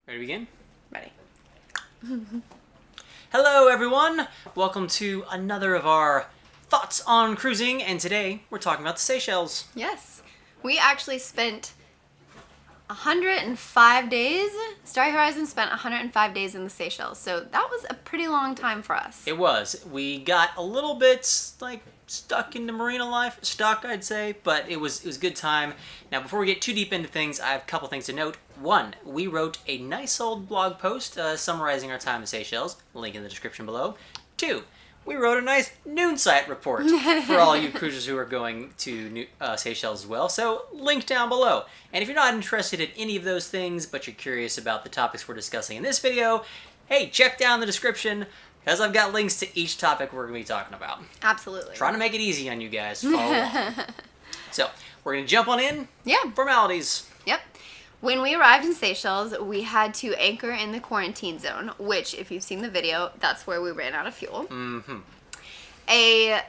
Ready to begin? Ready. Hello everyone! Welcome to another of our thoughts on cruising, and today we're talking about the Seychelles. Yes. We actually spent 105 days. Starry Horizons spent 105 days in the Seychelles, so that was a pretty long time for us. It was. We got a little bit stuck into marina life. Stuck, I'd say, but it was a good time. Now, before we get too deep into things, I have a couple things to note. One, we wrote a nice old blog post summarizing our time in the Seychelles. Link in the description below. Two, we wrote a nice Noonsite report for all you cruisers who are going to Seychelles as well. So, link down below. And if you're not interested in any of those things, but you're curious about the topics we're discussing in this video, hey, check down the description, because I've got links to each topic we're going to be talking about. Absolutely. Trying to make it easy on you guys. Follow along. So, we're going to jump on in. Yeah. Formalities. Yep. When we arrived in Seychelles, we had to anchor in the quarantine zone, which, if you've seen the video, that's where we ran out of fuel. Mm-hmm. A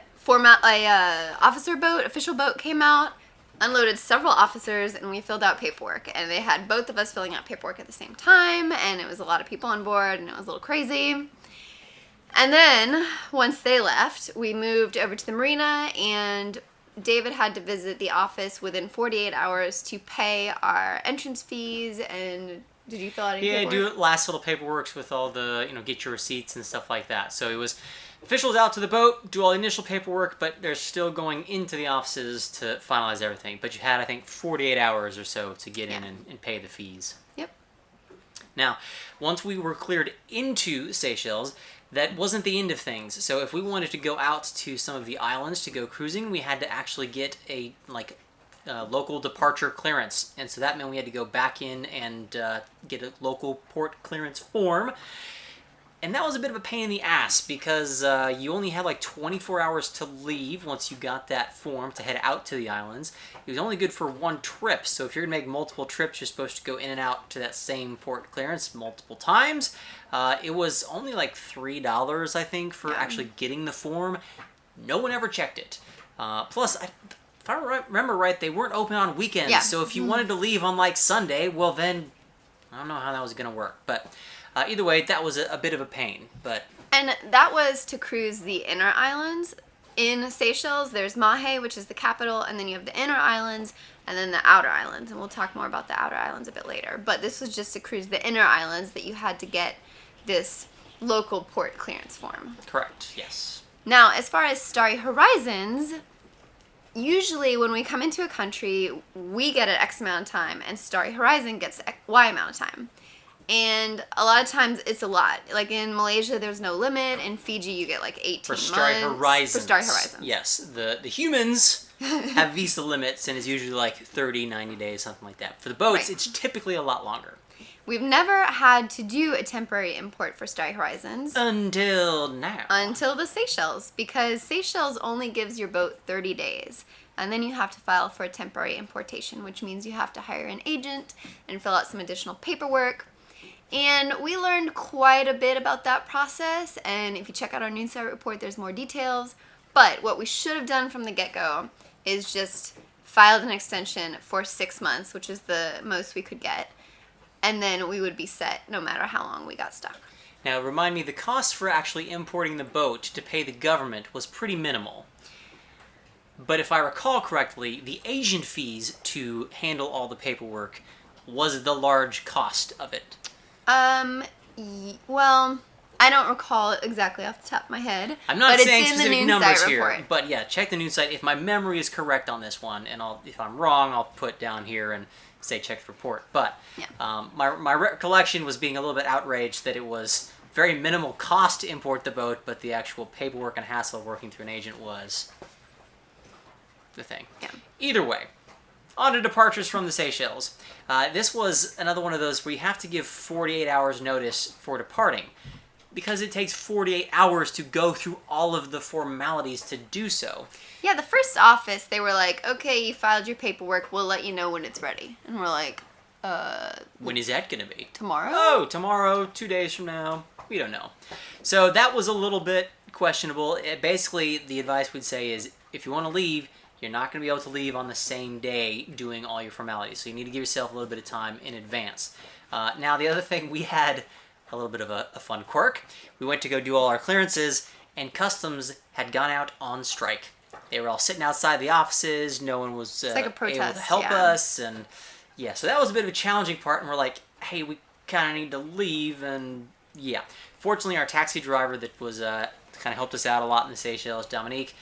official boat came out, unloaded several officers, and we filled out paperwork. And they had both of us filling out paperwork at the same time, and it was a lot of people on board, and it was a little crazy. And then, once they left, we moved over to the marina, and David had to visit the office within 48 hours to pay our entrance fees. And did you fill out any paperwork? Yeah, do last little paperwork with all the, get your receipts and stuff like that. So it was officials out to the boat, do all the initial paperwork, but they're still going into the offices to finalize everything. But you had, I think, 48 hours or so to get in and pay the fees. Yep. Now, once we were cleared into Seychelles, that wasn't the end of things. So if we wanted to go out to some of the islands to go cruising, we had to actually get a local departure clearance. And so that meant we had to go back in and get a local port clearance form. And that was a bit of a pain in the ass because you only had like 24 hours to leave once you got that form to head out to the islands. It was only good for one trip, so if you're going to make multiple trips, you're supposed to go in and out to that same port clearance multiple times. It was only like $3, I think, for actually getting the form. No one ever checked it. Plus, if I remember right, they weren't open on weekends, so if you wanted to leave on like Sunday, well then, I don't know how that was going to work, but either way, that was a bit of a pain. And that was to cruise the inner islands. In Seychelles, there's Mahe, which is the capital, and then you have the inner islands, and then the outer islands. And we'll talk more about the outer islands a bit later. But this was just to cruise the inner islands that you had to get this local port clearance form. Correct, yes. Now, as far as Starry Horizons, usually when we come into a country, we get an X amount of time, and Starry Horizon gets Y amount of time. And a lot of times it's a lot. Like in Malaysia, there's no limit. In Fiji, you get like 18 months. For Starry Horizons. For Starry Horizons. Yes. The humans have visa limits, and it's usually like 30, 90 days, something like that. For the boats, it's typically a lot longer. We've never had to do a temporary import for Starry Horizons. Until now. Until the Seychelles. Because Seychelles only gives your boat 30 days. And then you have to file for a temporary importation, which means you have to hire an agent and fill out some additional paperwork. And we learned quite a bit about that process, and if you check out our Noonsite report, there's more details. But what we should have done from the get-go is just filed an extension for 6 months, which is the most we could get, and then we would be set no matter how long we got stuck. Now, remind me, the cost for actually importing the boat to pay the government was pretty minimal. But if I recall correctly, the agent fees to handle all the paperwork was the large cost of it. Well, I don't recall exactly off the top of my head. I'm not saying it's in specific the numbers report. here, but yeah, check the Noonsite. If my memory is correct on this one, and if I'm wrong, I'll put down here and say check the report. But my recollection was being a little bit outraged that it was very minimal cost to import the boat, but the actual paperwork and hassle of working through an agent was the thing. Yeah. Either way. On to departures from the Seychelles. This was another one of those where you have to give 48 hours notice for departing, because it takes 48 hours to go through all of the formalities to do so. Yeah, the first office, they were like, okay, you filed your paperwork, we'll let you know when it's ready. And we're like, when is that going to be? Tomorrow? Oh, tomorrow, 2 days from now. We don't know. So that was a little bit questionable. Basically, the advice we'd say is, if you want to leave, you're not going to be able to leave on the same day doing all your formalities. So you need to give yourself a little bit of time in advance. Now, the other thing, we had a little bit of a fun quirk. We went to go do all our clearances, and customs had gone out on strike. They were all sitting outside the offices. No one was It's like a protest, able to help us, and yeah, so that was a bit of a challenging part. And we're like, hey, we kind of need to leave, and yeah. Fortunately, our taxi driver that was kind of helped us out a lot in the Seychelles, Dominique,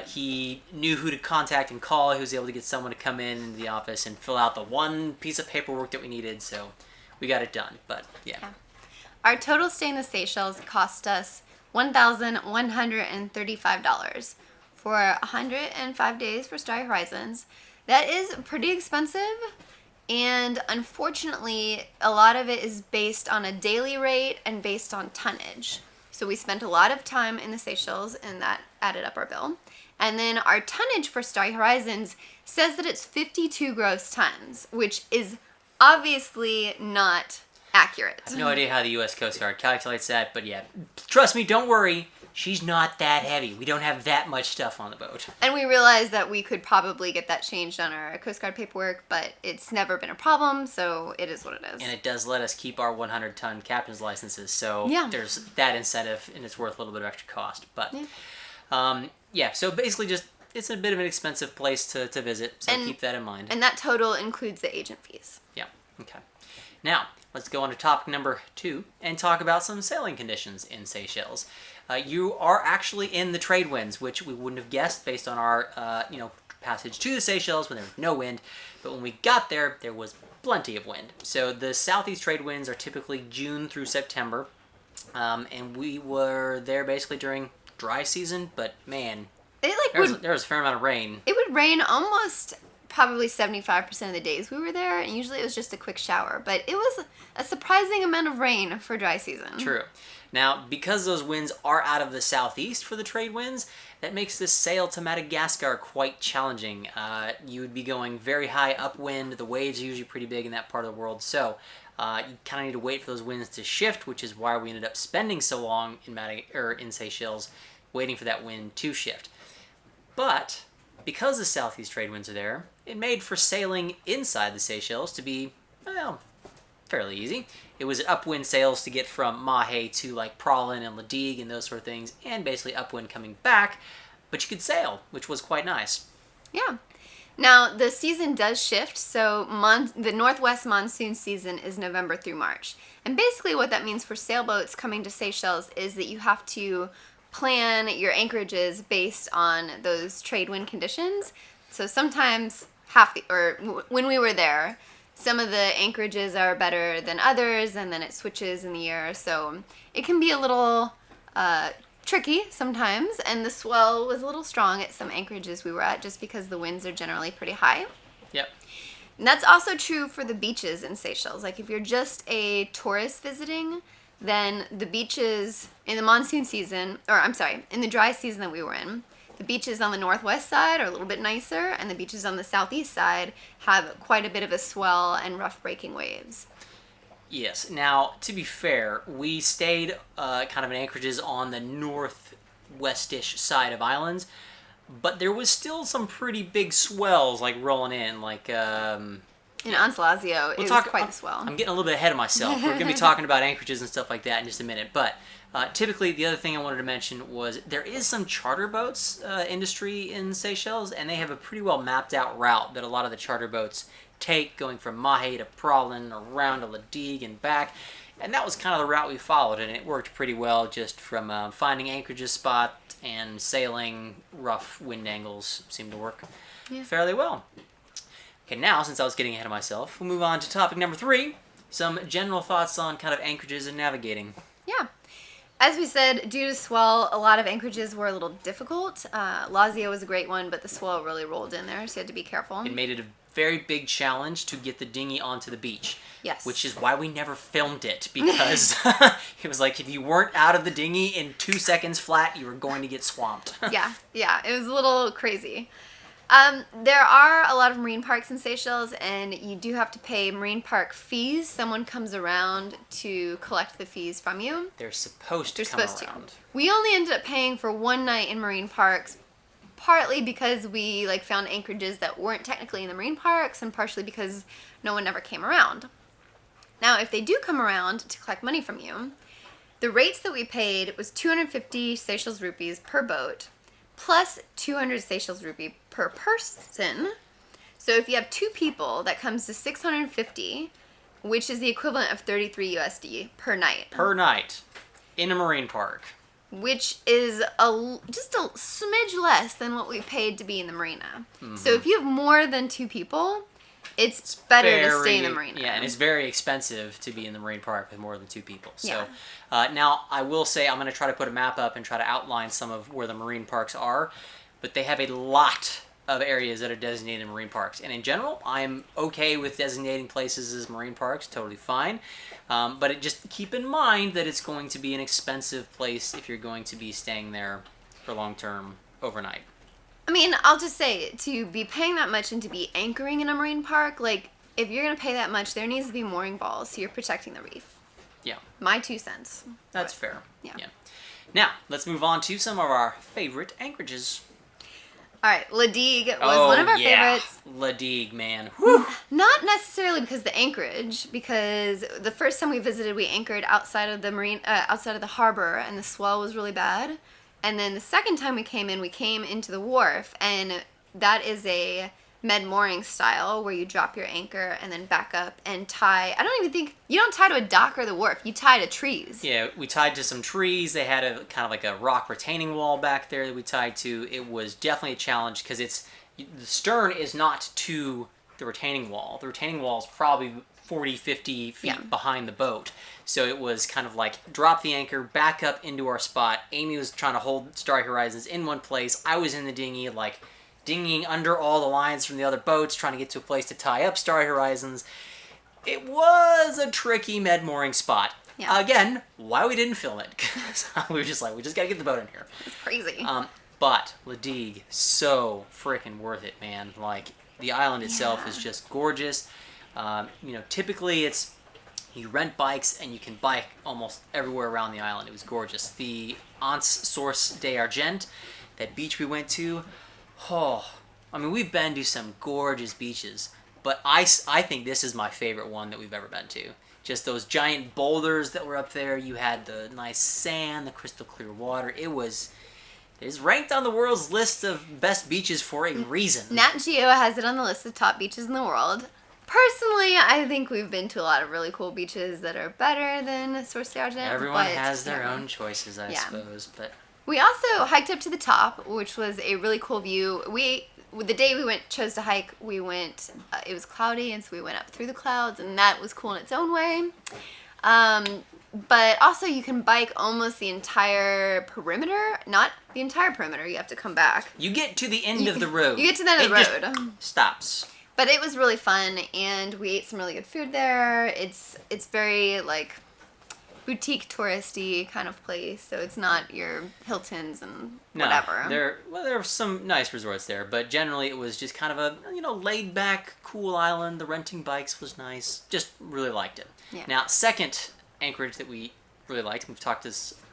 he knew who to contact and call. He was able to get someone to come in the office and fill out the one piece of paperwork that we needed, so we got it done. But yeah. Our total stay in the Seychelles cost us $1,135 for 105 days for Starry Horizons. That is pretty expensive, and unfortunately, a lot of it is based on a daily rate and based on tonnage. So we spent a lot of time in the Seychelles, and that added up our bill. And then our tonnage for Starry Horizons says that it's 52 gross tons, which is obviously not accurate. I have no idea how the U.S. Coast Guard calculates that, but yeah, trust me, don't worry. She's not that heavy. We don't have that much stuff on the boat. And we realized that we could probably get that changed on our Coast Guard paperwork, but it's never been a problem, so it is what it is. And it does let us keep our 100-ton captain's licenses, so there's that incentive, and it's worth a little bit of extra cost. But yeah, so basically just it's a bit of an expensive place to visit, so keep that in mind. And that total includes the agent fees. Yeah, okay. Now, let's go on to topic number 2 and talk about some sailing conditions in Seychelles. You are actually in the trade winds, which we wouldn't have guessed based on our passage to the Seychelles when there was no wind. But when we got there, there was plenty of wind. So the southeast trade winds are typically June through September. And we were there basically during dry season, but man, there was a fair amount of rain. It would rain almost probably 75% of the days we were there, and usually it was just a quick shower. But it was a surprising amount of rain for dry season. True. Now, because those winds are out of the southeast for the trade winds, that makes this sail to Madagascar quite challenging. You would be going very high upwind. The waves are usually pretty big in that part of the world, so you kind of need to wait for those winds to shift, which is why we ended up spending so long in Seychelles, waiting for that wind to shift. But because the southeast trade winds are there, it made for sailing inside the Seychelles to be, well, fairly easy. It was upwind sails to get from Mahe to like Praslin and Ladigue and those sort of things, and basically upwind coming back, but you could sail, which was quite nice. Yeah. Now, the season does shift, so the northwest monsoon season is November through March. And basically what that means for sailboats coming to Seychelles is that you have to plan your anchorages based on those trade wind conditions. So sometimes when we were there, some of the anchorages are better than others, and then it switches in the year. So it can be a little tricky sometimes, and the swell was a little strong at some anchorages we were at just because the winds are generally pretty high. Yep. And that's also true for the beaches in Seychelles. Like if you're just a tourist visiting, then the beaches in the monsoon season, in the dry season that we were in, the beaches on the northwest side are a little bit nicer, and the beaches on the southeast side have quite a bit of a swell and rough breaking waves. Yes. Now, to be fair, we stayed kind of in anchorages on the northwestish side of islands, but there was still some pretty big swells like rolling in, like in Anzalazio, it was quite the swell. I'm getting a little bit ahead of myself. We're going to be talking about anchorages and stuff like that in just a minute, but typically, the other thing I wanted to mention was there is some charter boats industry in Seychelles, and they have a pretty well mapped out route that a lot of the charter boats take, going from Mahe to Praslin, around to Ladigue and back. And that was kind of the route we followed, and it worked pretty well just from finding anchorages spot and sailing. Rough wind angles seemed to work fairly well. Okay, now, since I was getting ahead of myself, we'll move on to topic number 3, some general thoughts on kind of anchorages and navigating. Yeah. As we said, due to swell, a lot of anchorages were a little difficult. Lazio was a great one, but the swell really rolled in there, so you had to be careful. It made it a very big challenge to get the dinghy onto the beach. Yes. Which is why we never filmed it, because it was like if you weren't out of the dinghy in 2 seconds flat, you were going to get swamped. Yeah, it was a little crazy. There are a lot of marine parks in Seychelles, and you do have to pay marine park fees. Someone comes around to collect the fees from you. They're supposed to come around. We only ended up paying for one night in marine parks, partly because we found anchorages that weren't technically in the marine parks, and partially because no one ever came around. Now, if they do come around to collect money from you, the rates that we paid was 250 Seychelles rupees per boat, plus 200 Seychelles rupee per person. So if you have 2 people, that comes to 650, which is the equivalent of 33 USD per night. Per night in a marine park. Which is just a smidge less than what we paid to be in the marina. Mm-hmm. So if you have more than 2 people, it's better to stay in the marina. Yeah, and it's very expensive to be in the marine park with more than 2 people. So Yeah. now I will say I'm going to try to put a map up and try to outline some of where the marine parks are, but they have a lot of areas that are designated marine parks. And in general, I'm okay with designating places as marine parks, totally fine. But just keep in mind that it's going to be an expensive place if you're going to be staying there for long term overnight. I mean, I'll just say, to be paying that much and to be anchoring in a marine park, like, if you're going to pay that much, there needs to be mooring balls so you're protecting the reef. Yeah. My 2 cents. That's fair. Yeah. Now, let's move on to some of our favorite anchorages. All right, La Digue was one of our favorites. La Digue, man. Whew. Not necessarily because of the anchorage, because the first time we visited, we anchored outside of the outside of the harbor, and the swell was really bad. And then the second time we came into the wharf, and that is a med mooring style where you drop your anchor and then back up and tie. I don't even think you don't tie to a dock or the wharf. You tie to trees. Yeah, we tied to some trees. They had a kind of like a rock retaining wall back there that we tied to. It was definitely a challenge because the stern is not to the retaining wall. The retaining wall is probably 40, 50 feet behind the boat. So it was kind of like drop the anchor, back up into our spot. Amy was trying to hold Starry Horizons in one place. I was in the dinghy, like dinghying under all the lines from the other boats, trying to get to a place to tie up Starry Horizons. It was a tricky med mooring spot. Yeah. Again, why we didn't film it, because we were just like, we just gotta get the boat in here. It's crazy. But La Digue, so freaking worth it, man. Like, the island itself is just gorgeous. Typically you rent bikes and you can bike almost everywhere around the island. It was gorgeous. The Anse Source d'Argent, that beach we went to, we've been to some gorgeous beaches, but I think this is my favorite one that we've ever been to. Just those giant boulders that were up there. You had the nice sand, the crystal clear water. It's ranked on the world's list of best beaches for a reason. Nat Geo has it on the list of top beaches in the world. Personally, I think we've been to a lot of really cool beaches that are better than Source d'Argent. Everyone has their own choices, I suppose. But we also hiked up to the top, which was a really cool view. The day we chose to hike, we went, it was cloudy, and so we went up through the clouds, and that was cool in its own way. But also you can bike almost the entire perimeter. Not the entire perimeter, you have to come back. You get to the end of the road. You get to the end of the road. Stops. But it was really fun, and we ate some really good food there. It's very, like, boutique touristy kind of place, so it's not your Hiltons and whatever. There were some nice resorts there, but generally it was just kind of a laid back, cool island. The renting bikes was nice. Just really liked it. Yeah. Now, second anchorage that we really liked, and we've talked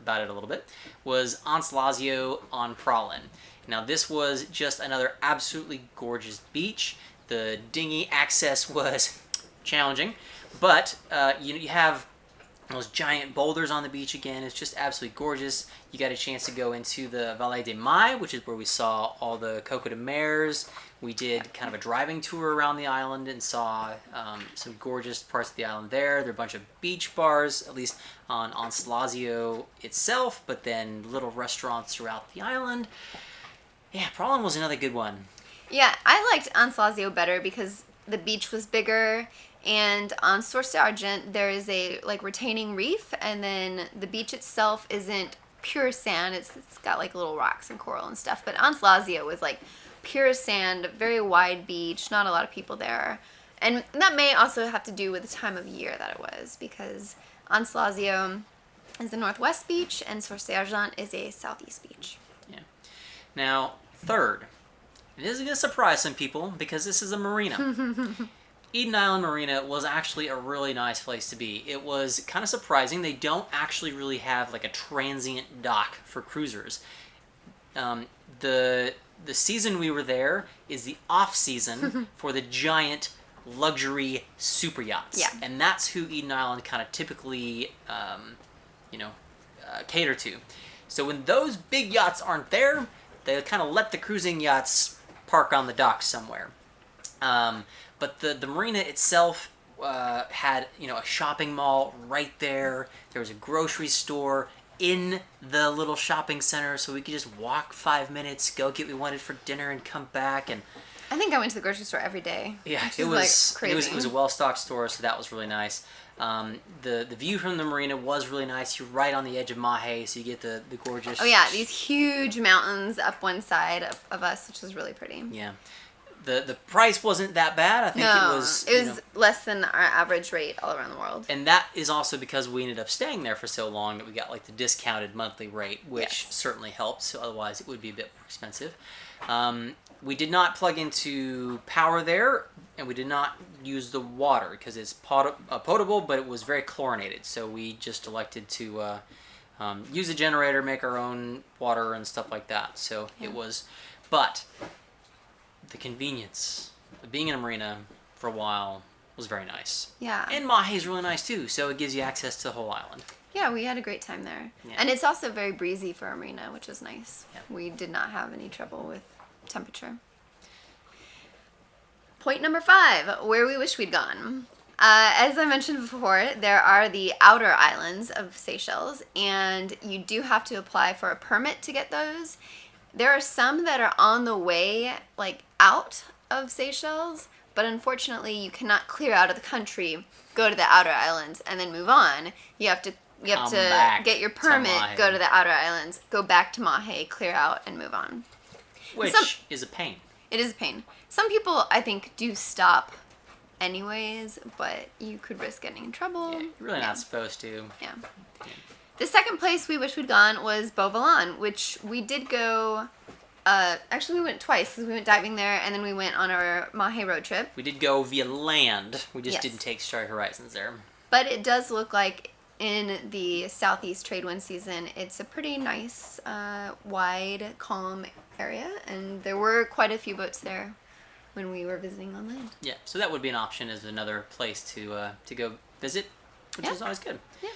about it a little bit, was Anse Lazio on Pralin. Now, this was just another absolutely gorgeous beach. The dinghy access was challenging, but you have those giant boulders on the beach again. It's just absolutely gorgeous. You got a chance to go into the Vallée des Mai, which is where we saw all the Coco de Mers. We did kind of a driving tour around the island and saw some gorgeous parts of the island there. There are a bunch of beach bars, at least on Anse Lazio itself, but then little restaurants throughout the island. Yeah, Pralin was another good one. Yeah, I liked Anse Lazio better because the beach was bigger, and on Source d'Argent there is a retaining reef, and then the beach itself isn't pure sand. It's got like little rocks and coral and stuff. But Anse Lazio was like pure sand, very wide beach, not a lot of people there, and that may also have to do with the time of year that it was, because Anse Lazio is the northwest beach and Source d'Argent is a southeast beach. Yeah. Now, third. It is going to surprise some people because this is a marina. Eden Island Marina was actually a really nice place to be. It was kind of surprising. They don't actually really have like a transient dock for cruisers. The season we were there is the off season for the giant luxury super yachts. Yeah. And that's who Eden Island kind of typically, cater to. So when those big yachts aren't there, they kind of let the cruising yachts park on the dock somewhere. But the marina itself had, a shopping mall right there. There was a grocery store in the little shopping center, so we could just walk 5 minutes, go get what we wanted for dinner, and come back. And I think I went to the grocery store every day. yeah, it was crazy. It was a well-stocked store, so that was really nice. The view from the marina was really nice. You're right on the edge of Mahe, so you get the gorgeous... Oh yeah, these huge mountains up one side of us, which was really pretty. Yeah. The price wasn't that bad. I think it was less than our average rate all around the world. And that is also because we ended up staying there for so long that we got like the discounted monthly rate, which certainly helped. So otherwise it would be a bit more expensive. We did not plug into power there, and we did not use the water because it's potable, but it was very chlorinated. So we just elected to use a generator, make our own water and stuff like that. So it was, but the convenience of being in a marina for a while was very nice. Yeah. And Mahe is really nice too, so it gives you access to the whole island. Yeah, we had a great time there. Yeah. And it's also very breezy for a marina, which is nice. Yeah. We did not have any trouble with temperature. Point number 5, where we wish we'd gone. As I mentioned before, there are the outer islands of Seychelles, and you do have to apply for a permit to get those. There are some that are on the way, like, out of Seychelles, but unfortunately you cannot clear out of the country, go to the outer islands, and then move on. You have to get your permit, go to the outer islands, go back to Mahe, clear out, and move on. Which is a pain. It is a pain. Some people, I think, do stop anyways, but you could risk getting in trouble. Yeah, you're really not supposed to. Yeah. The second place we wish we'd gone was Beauvolan, which we did go... actually, we went twice. We went diving there, and then we went on our Mahe road trip. We did go via land. We just didn't take Starry Horizons there. But it does look like in the southeast trade wind season, it's a pretty nice, wide, calm area, and there were quite a few boats there when we were visiting on land. Yeah, so that would be an option as another place to go visit, which is always good. Yeah.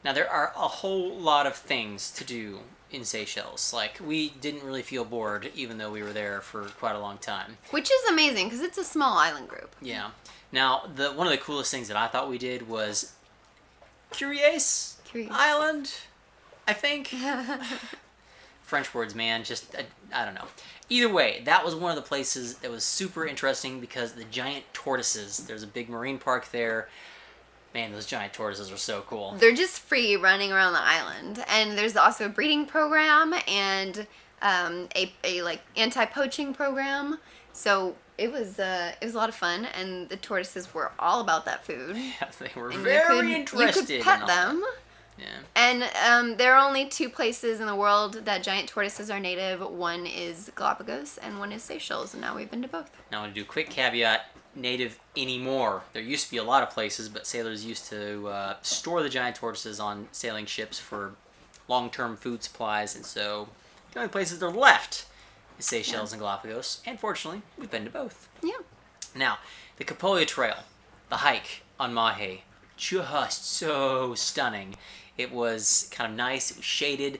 Now, there are a whole lot of things to do in Seychelles. Like, we didn't really feel bored, even though we were there for quite a long time. Which is amazing, because it's a small island group. Yeah. Now, one of the coolest things that I thought we did was Curious Island, I think. French words, man. Just, I don't know. Either way, that was one of the places that was super interesting because the giant tortoises, there's a big marine park there. Man, those giant tortoises are so cool. They're just free running around the island. And there's also a breeding program and a like anti-poaching program. So it was a lot of fun, and the tortoises were all about that food. Yeah, they were and very interested. You could pet them. Yeah. And there are only 2 places in the world that giant tortoises are native. One is Galapagos, and one is Seychelles, and now we've been to both. Now, I want to do a quick caveat. Native anymore. There used to be a lot of places, but sailors used to store the giant tortoises on sailing ships for long-term food supplies, and so the only places that are left is Seychelles and Galapagos, and fortunately, we've been to both. Yeah. Now, the Capolia Trail, the hike on Mahe, just so stunning. It was kind of nice, it was shaded.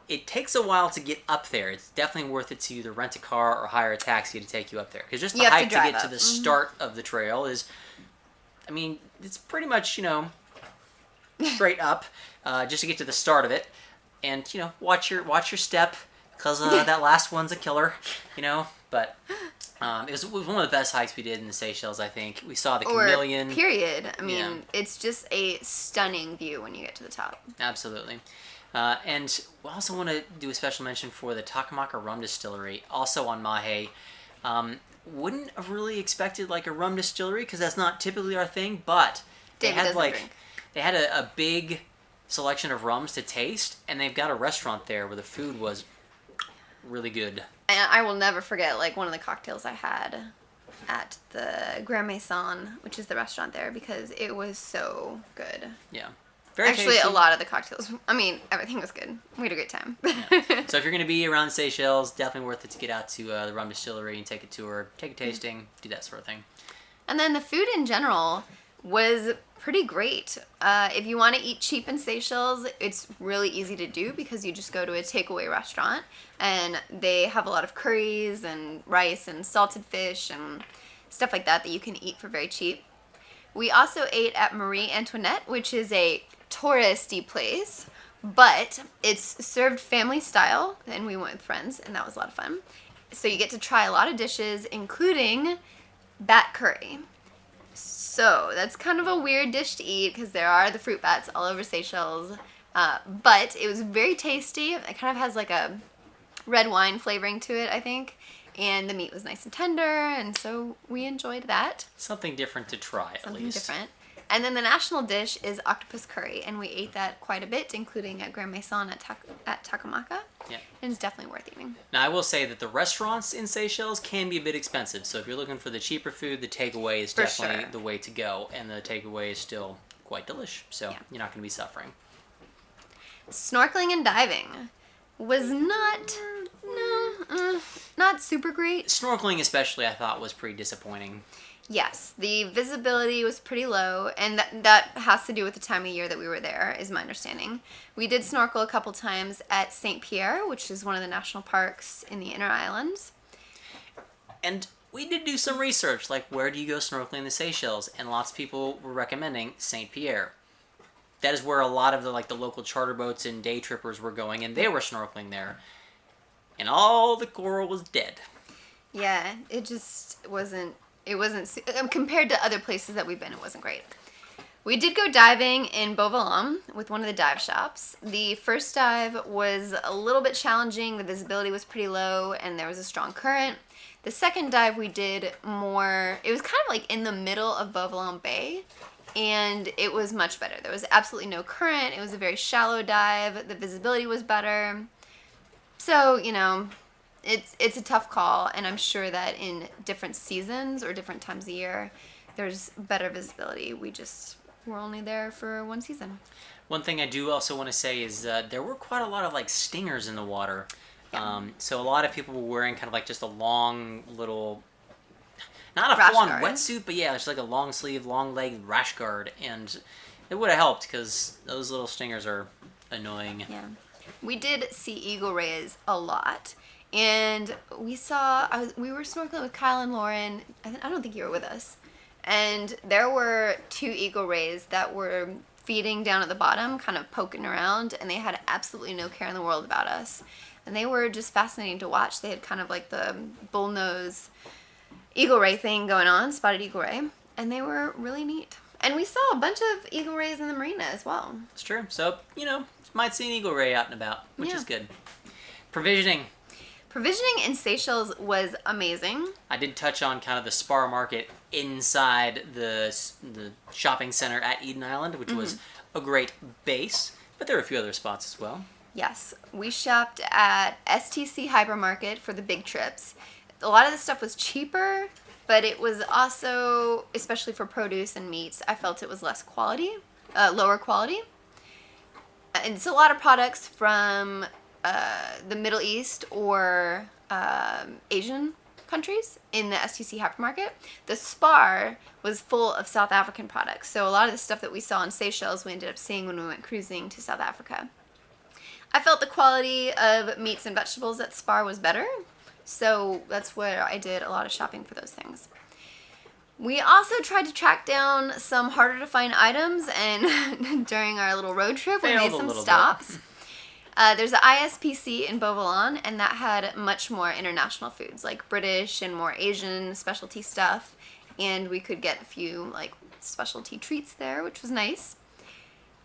It takes a while to get up there. It's definitely worth it to either rent a car or hire a taxi to take you up there. Because just the hike to get to the start of the trail is, I mean, it's pretty much, straight up, just to get to the start of it. And, watch your step, because that last one's a killer, But it was one of the best hikes we did in the Seychelles, I think. We saw the chameleon. Period. I mean, it's just a stunning view when you get to the top. Absolutely. And we also want to do a special mention for the Takamaka Rum Distillery, also on Mahe. Wouldn't have really expected like a rum distillery because that's not typically our thing, but they had a big selection of rums to taste, and they've got a restaurant there where the food was really good. And I will never forget one of the cocktails I had at the Grand Maison, which is the restaurant there, because it was so good. Yeah. Actually, tasty. A lot of the cocktails. I mean, everything was good. We had a great time. Yeah. So if you're going to be around Seychelles, definitely worth it to get out to the rum distillery and take a tour, take a tasting, do that sort of thing. And then the food in general was pretty great. If you want to eat cheap in Seychelles, it's really easy to do because you just go to a takeaway restaurant and they have a lot of curries and rice and salted fish and stuff like that you can eat for very cheap. We also ate at Marie Antoinette, which is a touristy place, but it's served family style, and we went with friends, and that was a lot of fun. So you get to try a lot of dishes, including bat curry. So that's kind of a weird dish to eat because there are the fruit bats all over Seychelles, but it was very tasty. It kind of has like a red wine flavoring to it, I think, and the meat was nice and tender, and so we enjoyed that. Something different to try, at least. Something different. And then the national dish is octopus curry, and we ate that quite a bit, including at Grand Maison at Takamaka. Yeah. And it's definitely worth eating. Now, I will say that the restaurants in Seychelles can be a bit expensive, so if you're looking for the cheaper food, the takeaway is definitely the way to go, and the takeaway is still quite delish, so you're not going to be suffering. Snorkeling and diving was not super great. Snorkeling especially, I thought, was pretty disappointing. Yes, the visibility was pretty low, and that has to do with the time of year that we were there, is my understanding. We did snorkel a couple times at St. Pierre, which is one of the national parks in the Inner Islands. And we did do some research, like where do you go snorkeling in the Seychelles? And lots of people were recommending St. Pierre. That is where a lot of the local charter boats and day trippers were going, and they were snorkeling there. And all the coral was dead. Yeah, it just wasn't. It wasn't, compared to other places that we've been, it wasn't great. We did go diving in Beauvalon with one of the dive shops. The first dive was a little bit challenging. The visibility was pretty low and there was a strong current. The second dive we did more, it was kind of like in the middle of Beauvalon Bay, and it was much better. There was absolutely no current. It was a very shallow dive. The visibility was better. So, it's a tough call, and I'm sure that in different seasons or different times of year, there's better visibility. We're only there for one season. One thing I do also want to say is there were quite a lot of stingers in the water. Yeah. So a lot of people were wearing kind of just a long little, not a full-on wetsuit, but yeah, it's like a long sleeve, long leg rash guard, and it would have helped because those little stingers are annoying. Yeah, we did see eagle rays a lot. And we were snorkeling with Kyle and Lauren. I don't think you were with us. And there were 2 eagle rays that were feeding down at the bottom, kind of poking around, and they had absolutely no care in the world about us. And they were just fascinating to watch. They had kind of like the bullnose eagle ray thing going on, spotted eagle ray, and they were really neat. And we saw a bunch of eagle rays in the marina as well. It's true. So, might see an eagle ray out and about, which is good. Provisioning in Seychelles was amazing. I did touch on kind of the spar market inside the shopping center at Eden Island, which was a great base, but there were a few other spots as well. Yes, we shopped at STC Hypermarket for the big trips. A lot of the stuff was cheaper, but it was also, especially for produce and meats, I felt it was lower quality. And it's a lot of products from the Middle East or Asian countries in the STC Hypermarket. The Spar was full of South African products. So a lot of the stuff that we saw in Seychelles, we ended up seeing when we went cruising to South Africa. I felt the quality of meats and vegetables at Spar was better. So that's where I did a lot of shopping for those things. We also tried to track down some harder to find items, and during our little road trip, we made some stops. There's the ISPC in Beauvalon, and that had much more international foods, like British and more Asian specialty stuff. And we could get a few specialty treats there, which was nice.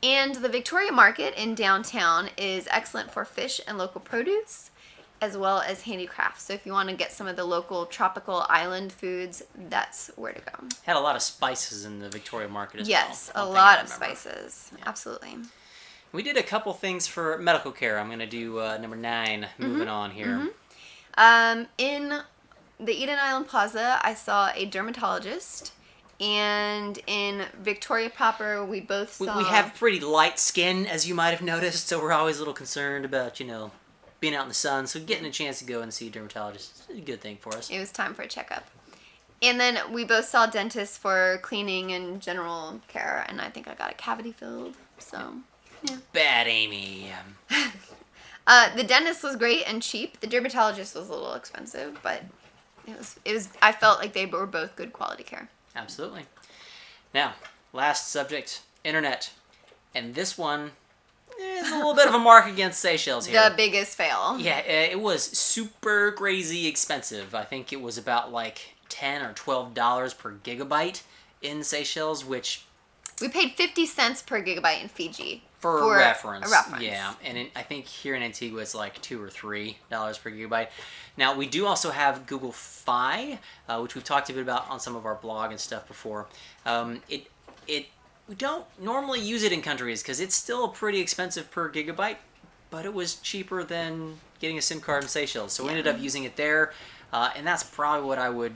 And the Victoria Market in downtown is excellent for fish and local produce, as well as handicrafts. So if you want to get some of the local tropical island foods, that's where to go. Had a lot of spices in the Victoria Market as well. Yes, a lot of spices. Yeah. Absolutely. We did a couple things for medical care. I'm going to do number 9, moving on here. In the Eden Island Plaza, I saw a dermatologist. And in Victoria proper, we both saw... We have pretty light skin, as you might have noticed, so we're always a little concerned about, being out in the sun. So getting a chance to go and see a dermatologist is a good thing for us. It was time for a checkup. And then we both saw dentists for cleaning and general care, and I think I got a cavity filled. So, yeah. Bad Amy. The dentist was great and cheap. The dermatologist was a little expensive, but it was. I felt like they were both good quality care. Absolutely. Now, last subject, internet. And this one is a little bit of a mark against Seychelles here. The biggest fail. Yeah, it was super crazy expensive. I think it was about like $10 or $12 per gigabyte in Seychelles, which... We paid 50 cents per gigabyte in Fiji. For reference. A reference. Yeah, and I think here in Antigua it's like $2 or $3 per gigabyte. Now, we do also have Google Fi, which we've talked a bit about on some of our blog and stuff before. We don't normally use it in countries because it's still pretty expensive per gigabyte, but it was cheaper than getting a SIM card in Seychelles. So we ended up using it there, and that's probably what I would...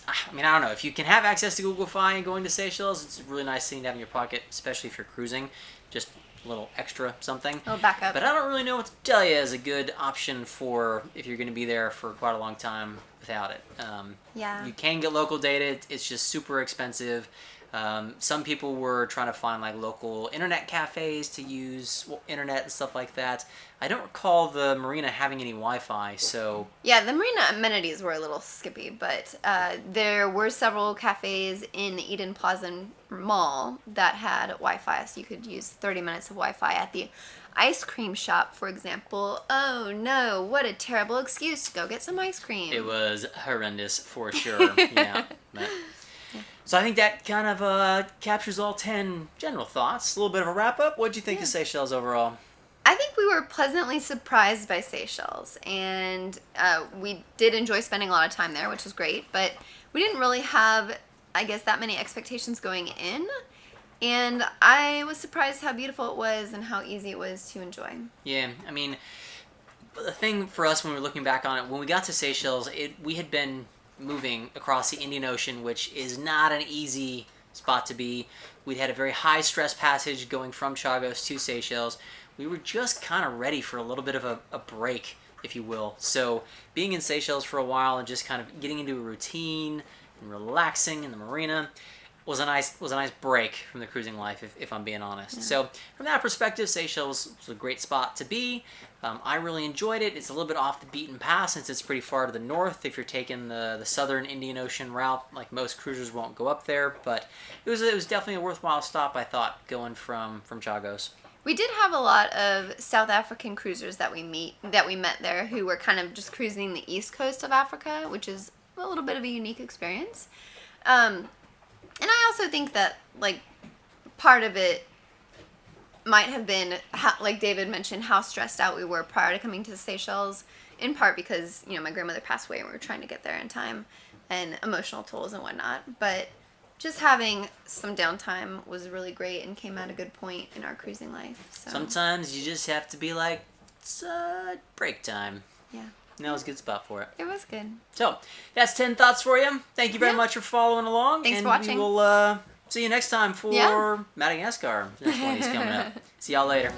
I mean, I don't know. If you can have access to Google Fi and going to Seychelles, it's a really nice thing to have in your pocket, especially if you're cruising. Just a little extra something. Oh, backup. But I don't really know what to tell you as a good option for if you're going to be there for quite a long time without it. Yeah. You can get local data. It's just super expensive. Some people were trying to find like local internet cafes to use internet and stuff like that. I don't recall the marina having any Wi-Fi, so... Yeah, the marina amenities were a little skippy, but there were several cafes in Eden Plaza Mall that had Wi-Fi, so you could use 30 minutes of Wi-Fi at the ice cream shop, for example. Oh no, what a terrible excuse to go get some ice cream. It was horrendous for sure, yeah. But... So I think that kind of captures all 10 general thoughts. A little bit of a wrap-up. What did you think of Seychelles overall? I think we were pleasantly surprised by Seychelles, and we did enjoy spending a lot of time there, which was great, but we didn't really have, I guess, that many expectations going in, and I was surprised how beautiful it was and how easy it was to enjoy. Yeah, I mean, the thing for us when we were looking back on it, when we got to Seychelles, we had been moving across the Indian Ocean, which is not an easy spot to be. We'd had a very high stress passage going from Chagos to Seychelles. We were just kind of ready for a little bit of a break, if you will. So being in Seychelles for a while and just kind of getting into a routine and relaxing in the marina was a nice break from the cruising life, if I'm being honest. Yeah. So from that perspective, Seychelles was a great spot to be. I really enjoyed it. It's a little bit off the beaten path since it's pretty far to the north. If you're taking the southern Indian Ocean route, like most cruisers won't go up there, but it was definitely a worthwhile stop, I thought, going from Chagos. We did have a lot of South African cruisers that we met there who were kind of just cruising the east coast of Africa, which is a little bit of a unique experience. And I also think that, like, part of it might have been, like David mentioned, how stressed out we were prior to coming to the Seychelles, in part because, my grandmother passed away and we were trying to get there in time, and emotional tolls and whatnot. But just having some downtime was really great and came at a good point in our cruising life. So. Sometimes you just have to be like, it's break time. Yeah. And that was a good spot for it. It was good. So, that's 10 thoughts for you. Thank you very much for following along. Thanks for watching. And we will see you next time for Madagascar. Next one is coming up. See y'all later.